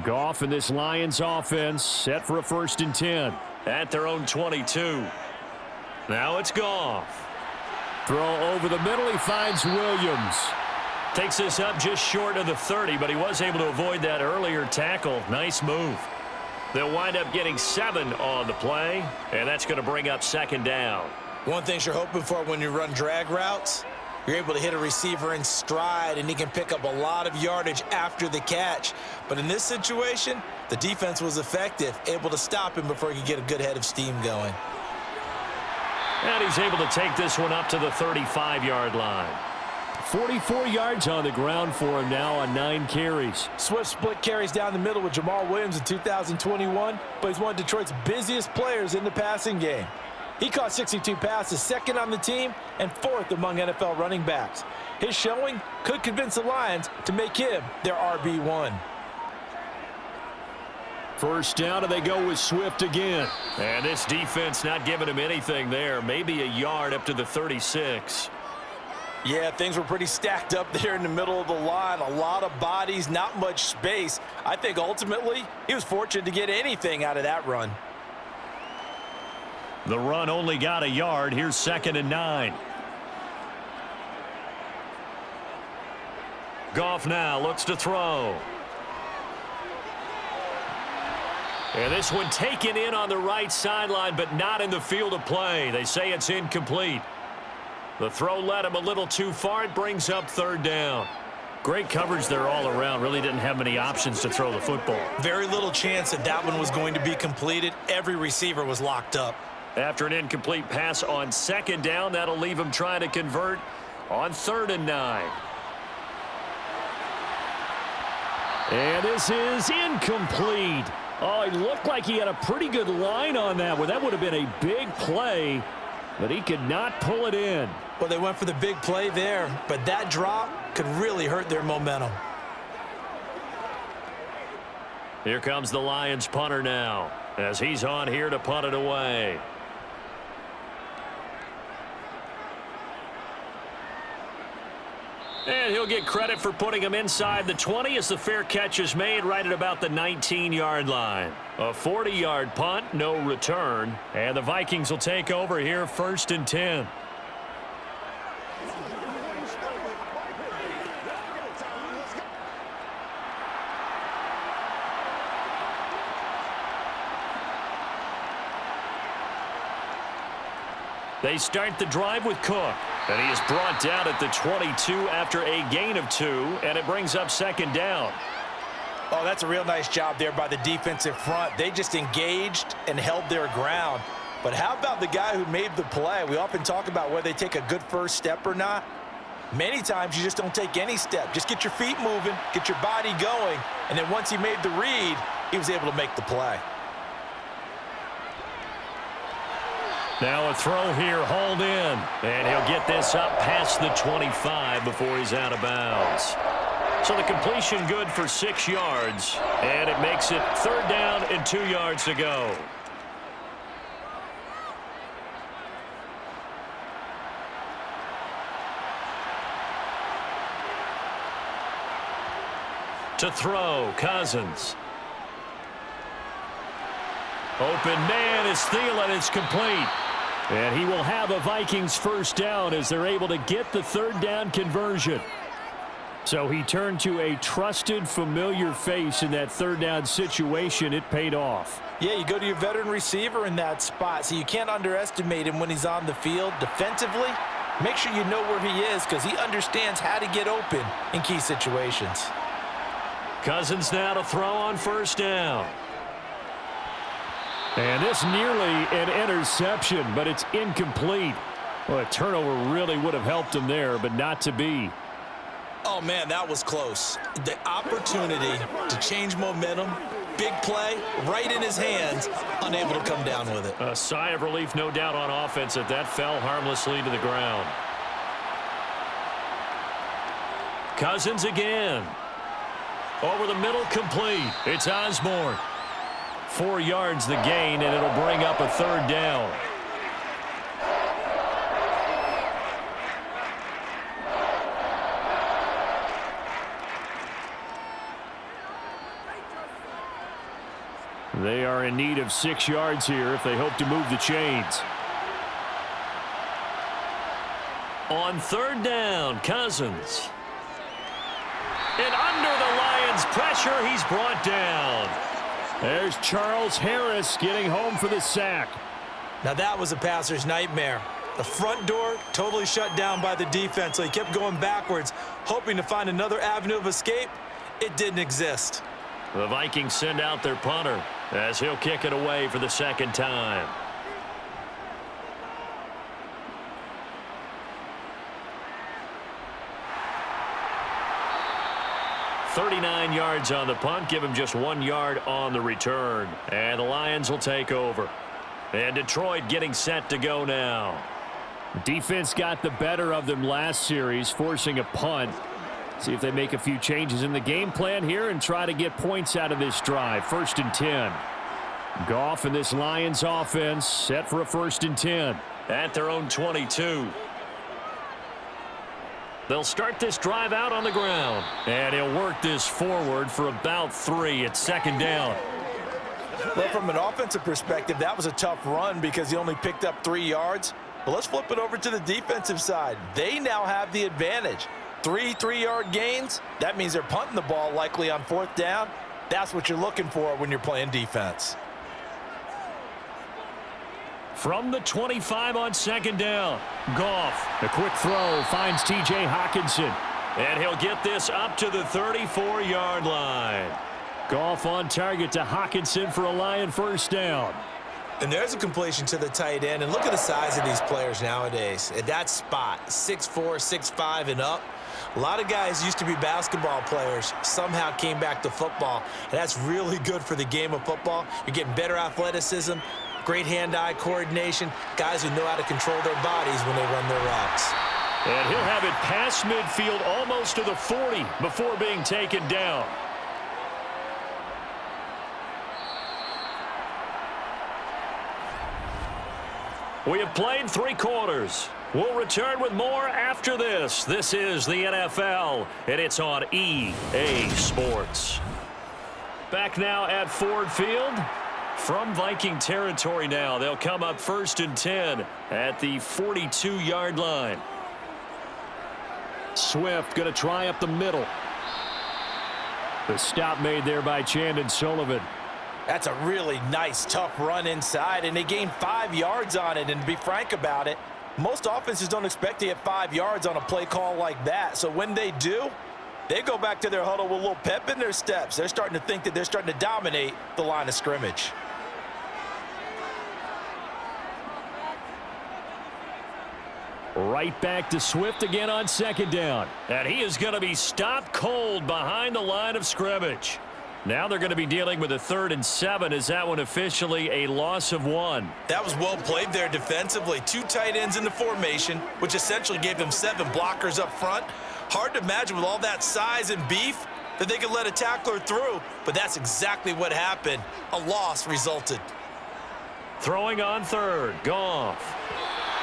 Goff and this Lions offense set for a 1st and 10 at their own 22. Now it's Goff. Throw over the middle. He finds Williams. Takes this up just short of the 30, but he was able to avoid that earlier tackle. Nice move. They'll wind up getting 7 on the play, and that's going to bring up 2nd down. One thing you're hoping for when you run drag routes, you're able to hit a receiver in stride, and he can pick up a lot of yardage after the catch. But in this situation, the defense was effective, able to stop him before he could get a good head of steam going. And he's able to take this one up to the 35-yard line. 44 yards on the ground for him now on 9 carries. Swift split carries down the middle with Jamal Williams in 2021, but he's one of Detroit's busiest players in the passing game. He caught 62 passes, 2nd on the team, and 4th among NFL running backs. His showing could convince the Lions to make him their RB1. First down, and they go with Swift again. And this defense not giving him anything there. Maybe a yard up to the 36. Yeah, things were pretty stacked up there in the middle of the line. A lot of bodies, not much space. I think ultimately he was fortunate to get anything out of that run. The run only got a yard. Here's 2nd and 9. Goff now looks to throw. And this one taken in on the right sideline, but not in the field of play. They say it's incomplete. The throw led him a little too far. It brings up 3rd down. Great coverage there all around. Really didn't have many options to throw the football. Very little chance that that one was going to be completed. Every receiver was locked up. After an incomplete pass on 2nd down, that'll leave him trying to convert on 3rd and 9. And this is incomplete. Oh, it looked like he had a pretty good line on that one. That would have been a big play, but he could not pull it in. Well, they went for the big play there, but that drop could really hurt their momentum. Here comes the Lions punter now, as he's on here to punt it away. And he'll get credit for putting him inside the 20 as the fair catch is made right at about the 19-yard line. A 40-yard punt, no return. And the Vikings will take over here 1st and 10. They start the drive with Cook. And he is brought down at the 22 after a gain of 2, and it brings up 2nd down. Oh, that's a real nice job there by the defensive front. They just engaged and held their ground. But how about the guy who made the play? We often talk about whether they take a good first step or not. Many times you just don't take any step. Just get your feet moving, get your body going, and then once he made the read, he was able to make the play. Now a throw here, hauled in. And he'll get this up past the 25 before he's out of bounds. So the completion good for 6 yards. And it makes it 3rd down and 2 yards to go. To throw, Cousins. Open man is Thielen. It's complete. And he will have a Vikings first down as they're able to get the 3rd down conversion. So he turned to a trusted, familiar face in that 3rd down situation. It paid off. Yeah, you go to your veteran receiver in that spot, so you can't underestimate him when he's on the field. Defensively, make sure you know where he is because he understands how to get open in key situations. Cousins now to throw on 1st down. And this nearly an interception, but it's incomplete. Well, a turnover really would have helped him there, but not to be. Oh, man, that was close. The opportunity to change momentum, big play, right in his hands, unable to come down with it. A sigh of relief, no doubt, on offense that fell harmlessly to the ground. Cousins again. Over the middle, complete. It's Osborne. 4 yards the gain, and it'll bring up a 3rd down. They are in need of 6 yards here if they hope to move the chains. On 3rd down, Cousins. And under the Lions' pressure, he's brought down. There's Charles Harris getting home for the sack. Now that was a passer's nightmare. The front door totally shut down by the defense, so he kept going backwards, hoping to find another avenue of escape. It didn't exist. The Vikings send out their punter as he'll kick it away for the 2nd time. .39 yards on the punt, give him just 1 yard on the return. And the Lions will take over. And Detroit getting set to go now. Defense got the better of them last series, forcing a punt. See if they make a few changes in the game plan here and try to get points out of this drive. 1st and 10. Goff and this Lions offense set for a 1st and 10. At their own 22. They'll start this drive out on the ground. And he'll work this forward for about 3 at 2nd down. Well, from an offensive perspective, that was a tough run because he only picked up 3 yards. But let's flip it over to the defensive side. They now have the advantage. 3 3-yard gains, that means they're punting the ball likely on 4th down. That's what you're looking for when you're playing defense. From the 25 on 2nd down, Goff. The quick throw finds T.J. Hockenson. And he'll get this up to the 34-yard line. Goff on target to Hockenson for a Lion 1st down. And there's a completion to the tight end. And look at the size of these players nowadays. At that spot, 6'4", 6'5", and up. A lot of guys used to be basketball players, somehow came back to football. And that's really good for the game of football. You're getting better athleticism, great hand-eye coordination, guys who know how to control their bodies when they run their routes. And he'll have it past midfield almost to the 40 before being taken down. We have played 3 quarters. We'll return with more after this. This is the NFL, and it's on EA Sports. Back now at Ford Field. From Viking territory now, they'll come up 1st and 10 at the 42-yard line. Swift going to try up the middle. The stop made there by Chandon Sullivan. That's a really nice, tough run inside, and they gained 5 yards on it. And to be frank about it, most offenses don't expect to get 5 yards on a play call like that. So when they do, they go back to their huddle with a little pep in their steps. They're starting to think that they're starting to dominate the line of scrimmage. Right Right back to Swift again on second down. And he is going to be stopped cold behind the line of scrimmage. Now they're going to be dealing with a 3rd and 7. Is that one officially a loss of 1? That was well played there defensively. 2 tight ends in the formation, which essentially gave them 7 blockers up front. Hard to imagine with all that size and beef that they could let a tackler through, but that's exactly what happened. A loss resulted. Throwing on 3rd, Goff.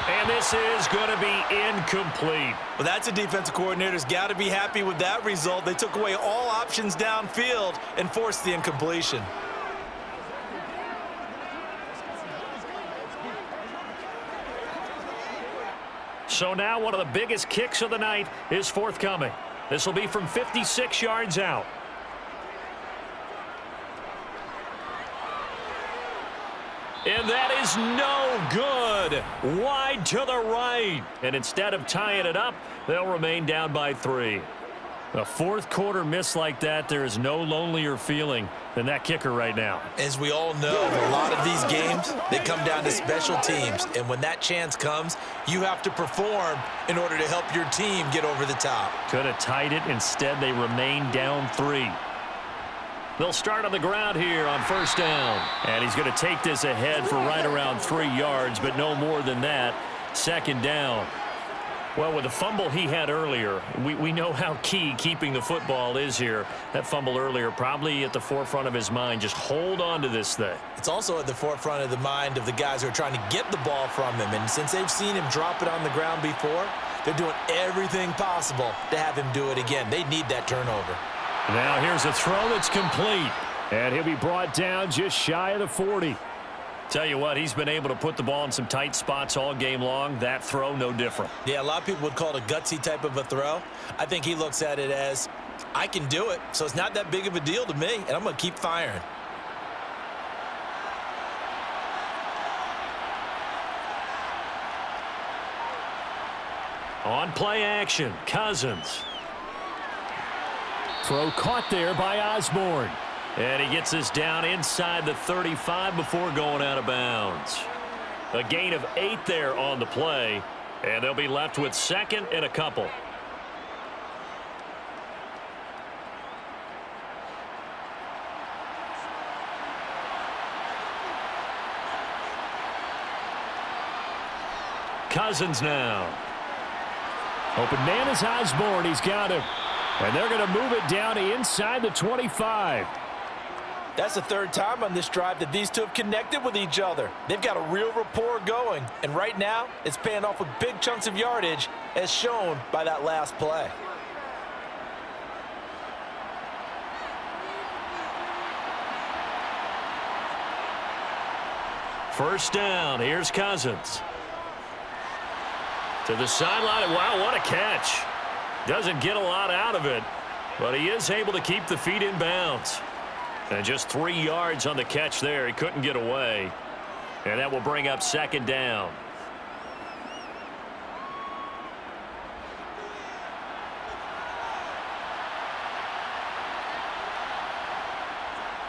And this is going to be incomplete. Well, that's a defensive coordinator's got to be happy with that result. They took away all options downfield and forced the incompletion. So now one of the biggest kicks of the night is forthcoming. This will be from 56 yards out. And that is no good. Wide to the right. And instead of tying it up, they'll remain down by 3. A fourth quarter miss like that, there is no lonelier feeling than that kicker right now. As we all know, a lot of these games, they come down to special teams. And when that chance comes, you have to perform in order to help your team get over the top. Could have tied it. Instead, they remain down 3. They'll start on the ground here on 1st down. And he's going to take this ahead for right around 3 yards, but no more than that. 2nd down. Well, with the fumble he had earlier, we know how key keeping the football is here. That fumble earlier probably at the forefront of his mind. Just hold on to this thing. It's also at the forefront of the mind of the guys who are trying to get the ball from him. And since they've seen him drop it on the ground before, they're doing everything possible to have him do it again. They need that turnover. Now here's a throw that's complete. And he'll be brought down just shy of the 40. Tell you what, he's been able to put the ball in some tight spots all game long. That throw, no different. Yeah, a lot of people would call it a gutsy type of a throw. I think he looks at it as, I can do it, so it's not that big of a deal to me, and I'm going to keep firing. On play action, Cousins. Throw caught there by Osborne. And he gets this down inside the 35 before going out of bounds. A gain of 8 there on the play, and they'll be left with 2nd and a couple. Cousins now. Open man is Osborne. He's got him. And they're going to move it down inside the 25. That's the 3rd time on this drive that these two have connected with each other. They've got a real rapport going, and right now it's paying off with big chunks of yardage as shown by that last play. First down, here's Cousins. To the sideline, wow, what a catch. Doesn't get a lot out of it, but he is able to keep the feet in bounds. And just 3 yards on the catch there. He couldn't get away. And that will bring up 2nd down.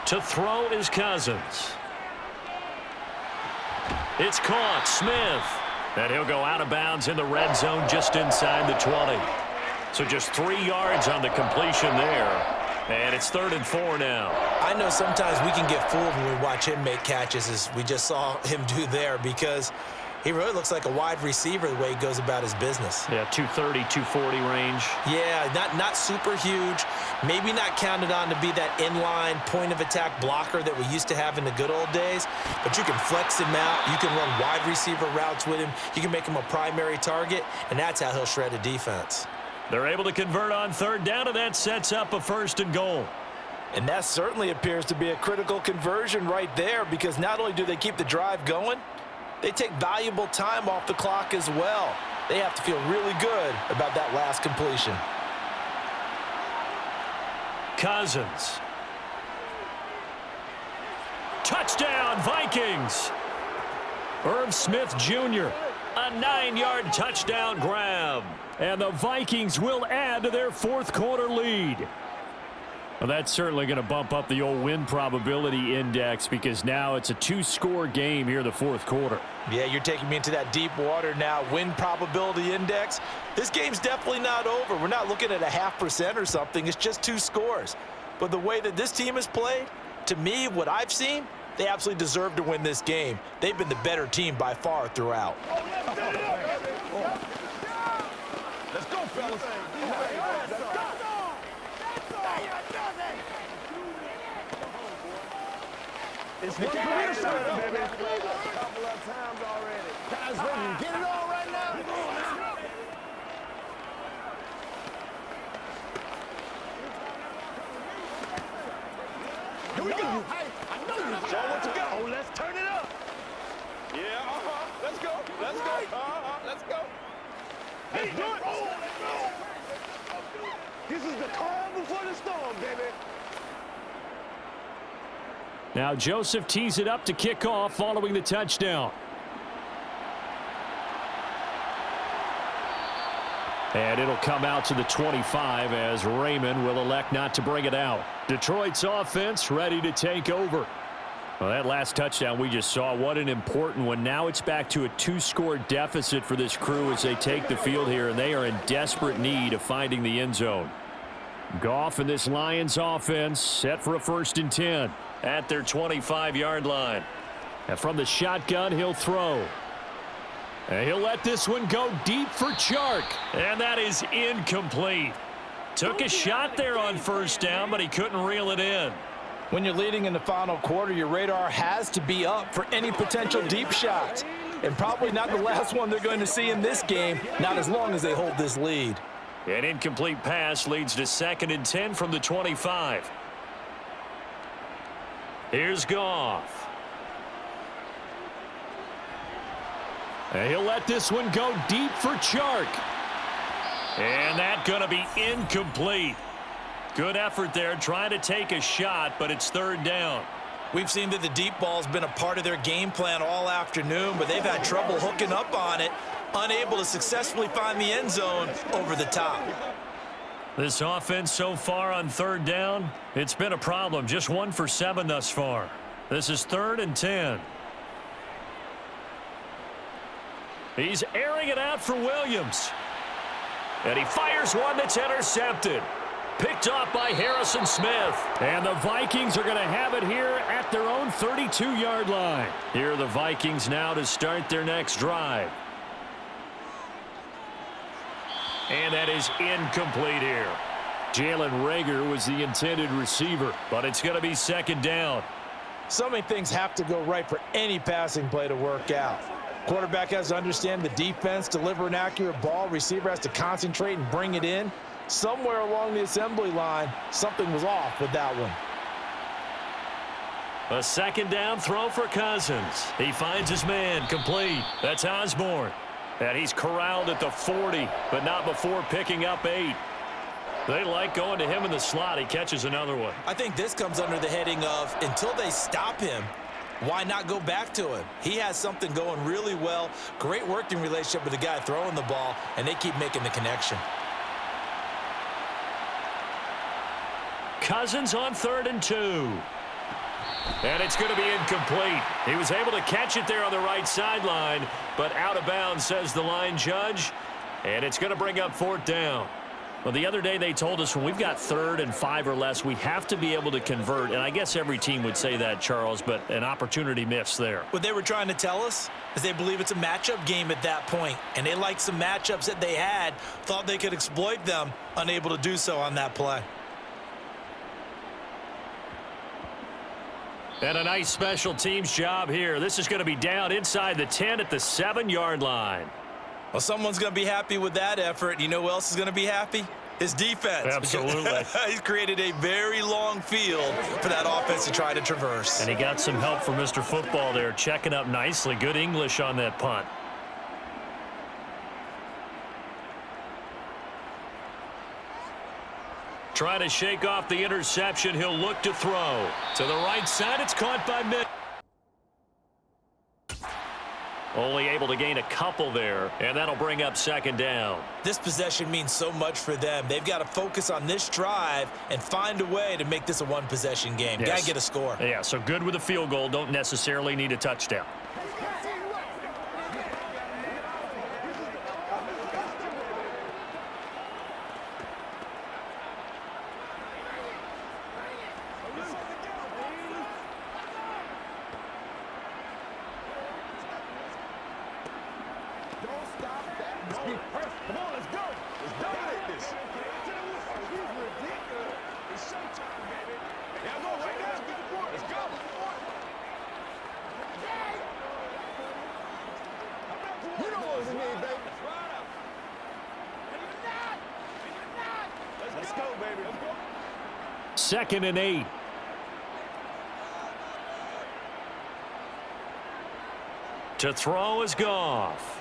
To throw is Cousins. It's caught, Smith. And he'll go out of bounds in the red zone just inside the 20. So just 3 yards on the completion there. And it's 3rd and 4 now. I know sometimes we can get fooled when we watch him make catches, as we just saw him do there, because he really looks like a wide receiver the way he goes about his business. Yeah, 230, 240 range. Yeah, not super huge. Maybe not counted on to be that inline point-of-attack blocker that we used to have in the good old days, but you can flex him out. You can run wide receiver routes with him. You can make him a primary target, and that's how he'll shred a defense. They're able to convert on 3rd down, and that sets up a 1st and goal. And that certainly appears to be a critical conversion right there, because not only do they keep the drive going, they take valuable time off the clock as well. They have to feel really good about that last completion. Cousins. Touchdown, Vikings. Irv Smith Jr., a 9-yard touchdown grab. And the Vikings will add to their 4th quarter lead. Well, that's certainly going to bump up the old win probability index because now it's a 2-score game here in the fourth quarter. Yeah, you're taking me into that deep water now. Win probability index. This game's definitely not over. We're not looking at a 0.5% or something. It's just 2 scores. But the way that this team has played, to me, what I've seen, they absolutely deserve to win this game. They've been the better team by far throughout. Let's go, fellas. It's one for me to serve, baby. A couple of times already. Guys ready to get it on right now? Here we go. Hey, I know you. Show what you got. Oh, let's turn it up. Yeah, Let's go. Let's go. Let's go. Let's do it. This is the calm before the storm, baby. Now Joseph tees it up to kick off following the touchdown. And it'll come out to the 25 as Raymond will elect not to bring it out. Detroit's offense ready to take over. Well, that last touchdown we just saw, what an important one. Now it's back to a 2-score deficit for this crew as they take the field here, and they are in desperate need of finding the end zone. Goff and this Lions offense set for a 1st and 10. At their 25-yard line. And from the shotgun, he'll throw. And he'll let this one go deep for Chark. And that is incomplete. Took a shot there on 1st down, but he couldn't reel it in. When you're leading in the final quarter, your radar has to be up for any potential deep shots. And probably not the last one they're going to see in this game, not as long as they hold this lead. An incomplete pass leads to 2nd and 10 from the 25. Here's Goff. And he'll let this one go deep for Chark. And that's going to be incomplete. Good effort there trying to take a shot, but it's 3rd down. We've seen that the deep ball's been a part of their game plan all afternoon, but they've had trouble hooking up on it, unable to successfully find the end zone over the top. This offense so far on 3rd down, it's been a problem. Just 1 for 7 thus far. This is 3rd and 10. He's airing it out for Williams. And he fires one that's intercepted. Picked off by Harrison Smith. And the Vikings are going to have it here at their own 32-yard line. Here are the Vikings now to start their next drive. And that is incomplete here. Jalen Reagor was the intended receiver, but it's going to be 2nd down. So many things have to go right for any passing play to work out. Quarterback has to understand the defense, deliver an accurate ball. Receiver has to concentrate and bring it in. Somewhere along the assembly line, something was off with that one. A 2nd down throw for Cousins. He finds his man complete. That's Osborne. And he's corralled at the 40, but not before picking up 8. They like going to him in the slot. He catches another one. I think this comes under the heading of until they stop him, why not go back to him? He has something going really well. Great working relationship with the guy throwing the ball, and they keep making the connection. Cousins on 3rd and 2. And it's going to be incomplete. He was able to catch it there on the right sideline, but out of bounds, says the line judge. And it's going to bring up 4th down. Well, the other day they told us when we've got 3rd and 5 or less, we have to be able to convert. And I guess every team would say that, Charles, but an opportunity missed there. What they were trying to tell us is they believe it's a matchup game at that point. And they liked some matchups that they had, thought they could exploit them, unable to do so on that play. And a nice special teams job here. This is going to be down inside the 10 at the 7-yard line. Well, someone's going to be happy with that effort. You know who else is going to be happy? His defense. Absolutely. He's created a very long field for that offense to try to traverse. And he got some help from Mr. Football there, checking up nicely. Good English on that punt. Trying to shake off the interception. He'll look to throw. To the right side, it's caught by Mitt. Only able to gain a couple there, and that'll bring up second down. This possession means so much for them. They've got to focus on this drive and find a way to make this a one-possession game. Yes. Got to get a score. Yeah, so good with a field goal. Don't necessarily need a touchdown. Come on, let's go. Let's dominate this. Yeah, go right now. Let's go. You know what we need, baby. Let's go, baby. Let's go. 2nd and 8. To throw is Goff.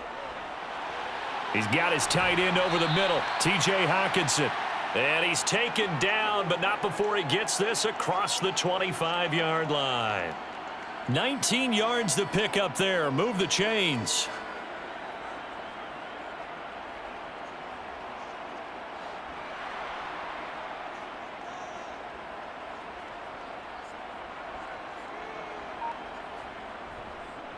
He's got his tight end over the middle, T.J. Hockenson. And he's taken down, but not before he gets this across the 25-yard line. 19 yards to pick up there. Move the chains.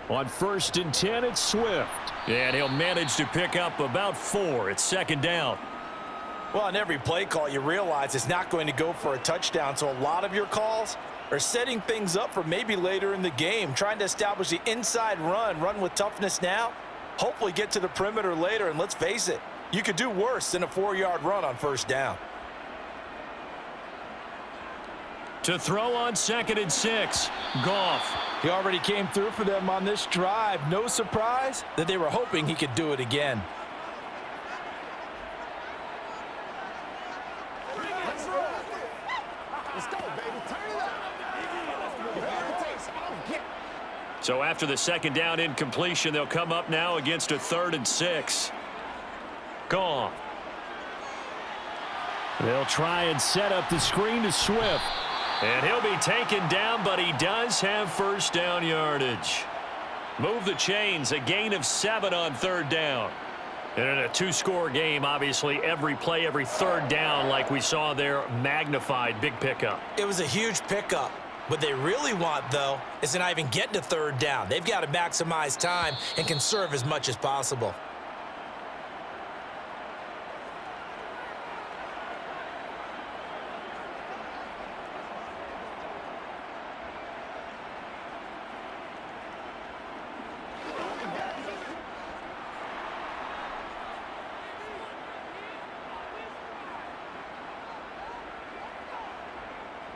On 1st and 10, it's Swift. And he'll manage to pick up about 4. It's second down. Well, on every play call, you realize it's not going to go for a touchdown, so a lot of your calls are setting things up for maybe later in the game, trying to establish the inside run with toughness now, hopefully get to the perimeter later, and let's face it, you could do worse than a 4-yard run on 1st down. To throw on 2nd and 6, Goff. He already came through for them on this drive. No surprise that they were hoping he could do it again. Let's go, baby. Turn it up. So after the second down incompletion, they'll come up now against a 3rd and 6. Goff. They'll try and set up the screen to Swift. And he'll be taken down, but he does have 1st down yardage. Move the chains, a gain of 7 on 3rd down. And in a 2-score game, obviously, every play, every 3rd down, like we saw there, magnified, big pickup. It was a huge pickup. What they really want, though, is to not even get to 3rd down. They've got to maximize time and conserve as much as possible.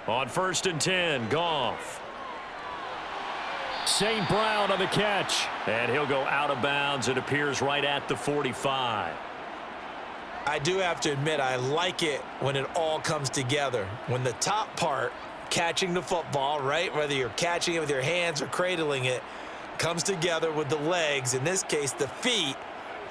On 1st and 10, Goff. St. Brown on the catch. And he'll go out of bounds. It appears right at the 45. I do have to admit, I like it when it all comes together. When the top part, catching the football, right, whether you're catching it with your hands or cradling it, comes together with the legs, in this case the feet,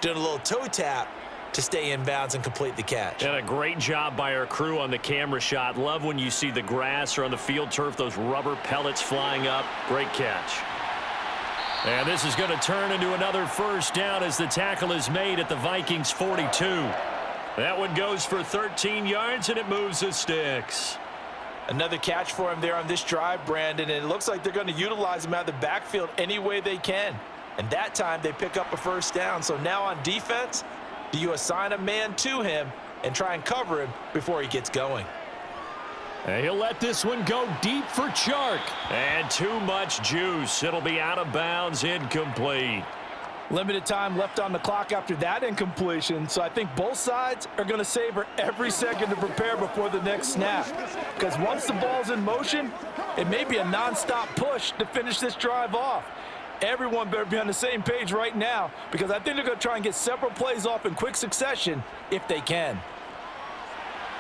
doing a little toe tap to stay in bounds and complete the catch. And a great job by our crew on the camera shot. Love when you see the grass or on the field turf, those rubber pellets flying up. Great catch. And this is going to turn into another 1st down as the tackle is made at the Vikings 42. That one goes for 13 yards, and it moves the sticks. Another catch for him there on this drive, Brandon, and it looks like they're going to utilize him out of the backfield any way they can. And that time they pick up a 1st down. So now on defense, do you assign a man to him and try and cover him before he gets going? And he'll let this one go deep for Chark. And too much juice. It'll be out of bounds, incomplete. Limited time left on the clock after that incompletion, so I think both sides are going to savor every second to prepare before the next snap. Because once the ball's in motion, it may be a nonstop push to finish this drive off. Everyone better be on the same page right now, because I think they're going to try and get several plays off in quick succession if they can.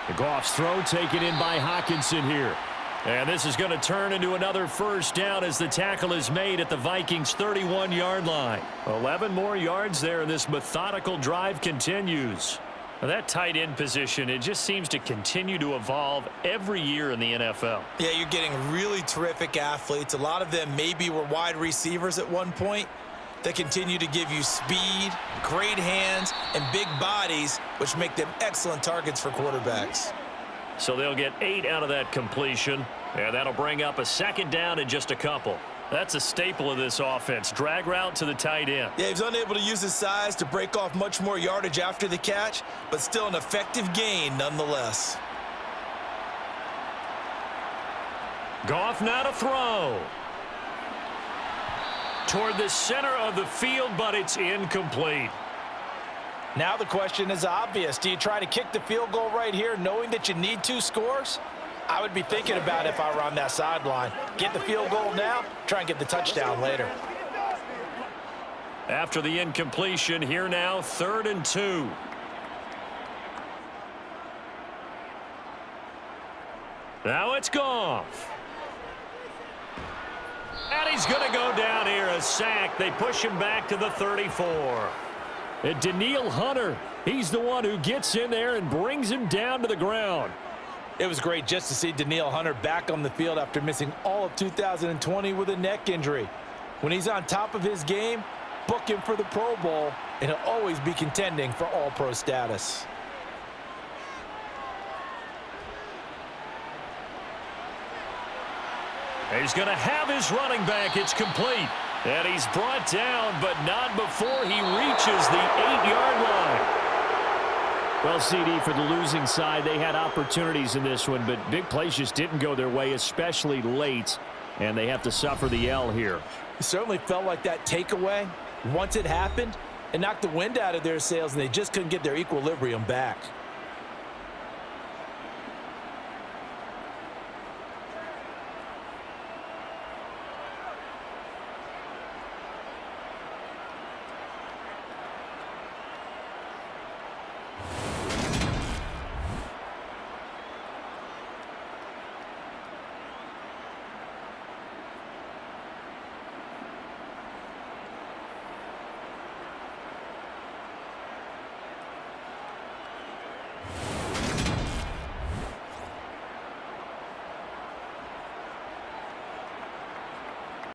The Goff's throw taken in by Hockenson here. And this is going to turn into another 1st down as the tackle is made at the Vikings 31-yard line. 11 more yards there, and this methodical drive continues. Now that tight end position, it just seems to continue to evolve every year in the NFL. Yeah, you're getting really terrific athletes. A lot of them maybe were wide receivers at one point. They continue to give you speed, great hands, and big bodies, which make them excellent targets for quarterbacks. So they'll get 8 out of that completion, and that'll bring up a second down in just a couple. That's a staple of this offense. Drag route to the tight end. Yeah, he's unable to use his size to break off much more yardage after the catch, but still an effective gain nonetheless. Goff now to throw. Toward the center of the field, but it's incomplete. Now the question is obvious. Do you try to kick the field goal right here knowing that you need 2 scores? I would be thinking about it if I were on that sideline. Get the field goal now, try and get the touchdown later. After the incompletion, here now, 3rd and 2. Now it's Goff. And he's going to go down here, a sack. They push him back to the 34. And Danielle Hunter, he's the one who gets in there and brings him down to the ground. It was great just to see Danielle Hunter back on the field after missing all of 2020 with a neck injury. When he's on top of his game, book him for the Pro Bowl, and he'll always be contending for All-Pro status. He's going to have his running back. It's complete. And he's brought down, but not before he reaches the 8-yard line. Well, CD, for the losing side, they had opportunities in this one, but big plays just didn't go their way, especially late, and they have to suffer the L here. It certainly felt like that takeaway, once it happened, it knocked the wind out of their sails, and they just couldn't get their equilibrium back.